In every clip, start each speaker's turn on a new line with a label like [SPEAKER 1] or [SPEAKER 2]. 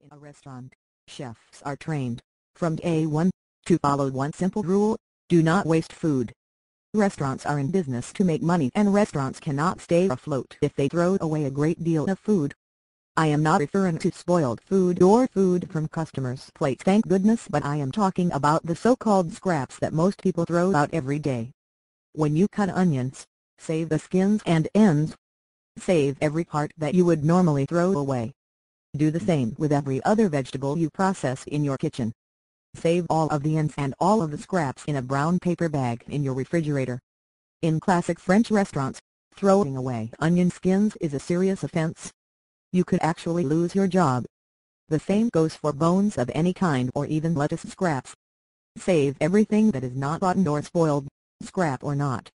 [SPEAKER 1] In a restaurant, chefs are trained, from day one, to follow one simple rule: do not waste food. Restaurants are in business to make money, and restaurants cannot stay afloat if they throw away a great deal of food. I am not referring to spoiled food or food from customers' plates, thank goodness, but I am talking about the so-called scraps that most people throw out every day. When you cut onions, save the skins and ends. Save every part that you would normally throw away. Do the same with every other vegetable you process in your kitchen. Save all of the ends and all of the scraps in a brown paper bag in your refrigerator. In classic French restaurants, throwing away onion skins is a serious offense. You could actually lose your job. The same goes for bones of any kind or even lettuce scraps. Save everything that is not rotten or spoiled, scrap or not.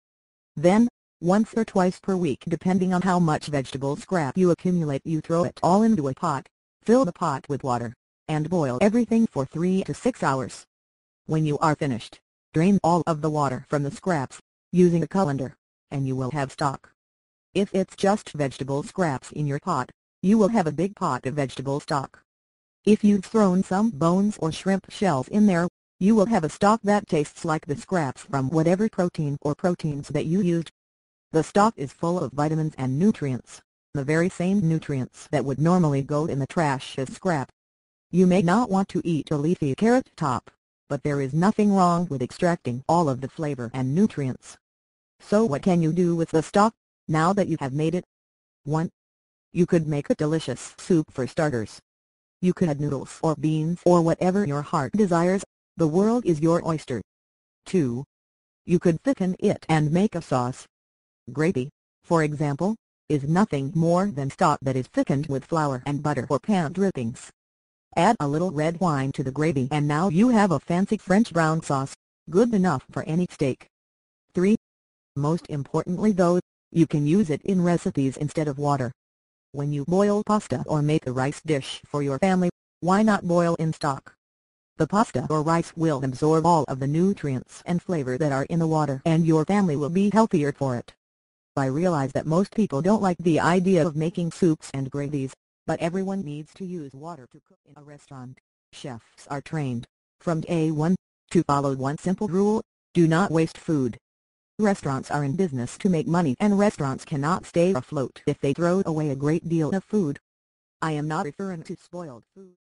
[SPEAKER 1] Then, once or twice per week, depending on how much vegetable scrap you accumulate, you throw it all into a pot, fill the pot with water, and boil everything for 3 to 6 hours. When you are finished, drain all of the water from the scraps, using a colander, and you will have stock. If it's just vegetable scraps in your pot, you will have a big pot of vegetable stock. If you've thrown some bones or shrimp shells in there, you will have a stock that tastes like the scraps from whatever protein or proteins that you used. The stock is full of vitamins and nutrients, the very same nutrients that would normally go in the trash as scrap. You may not want to eat a leafy carrot top, but there is nothing wrong with extracting all of the flavor and nutrients. So what can you do with the stock, now that you have made it? 1. You could make a delicious soup for starters. You could add noodles or beans or whatever your heart desires. The world is your oyster. 2. You could thicken it and make a sauce. Gravy, for example, is nothing more than stock that is thickened with flour and butter or pan drippings. Add a little red wine to the gravy and now you have a fancy French brown sauce, good enough for any steak. 3. Most importantly though, you can use it in recipes instead of water. When you boil pasta or make a rice dish for your family, why not boil in stock? The pasta or rice will absorb all of the nutrients and flavor that are in the water, and your family will be healthier for it. I realize that most people don't like the idea of making soups and gravies, but everyone needs to use water to cook. In a restaurant, chefs are trained, from day one, to follow one simple rule: do not waste food. Restaurants are in business to make money, and restaurants cannot stay afloat if they throw away a great deal of food. I am not referring to spoiled food.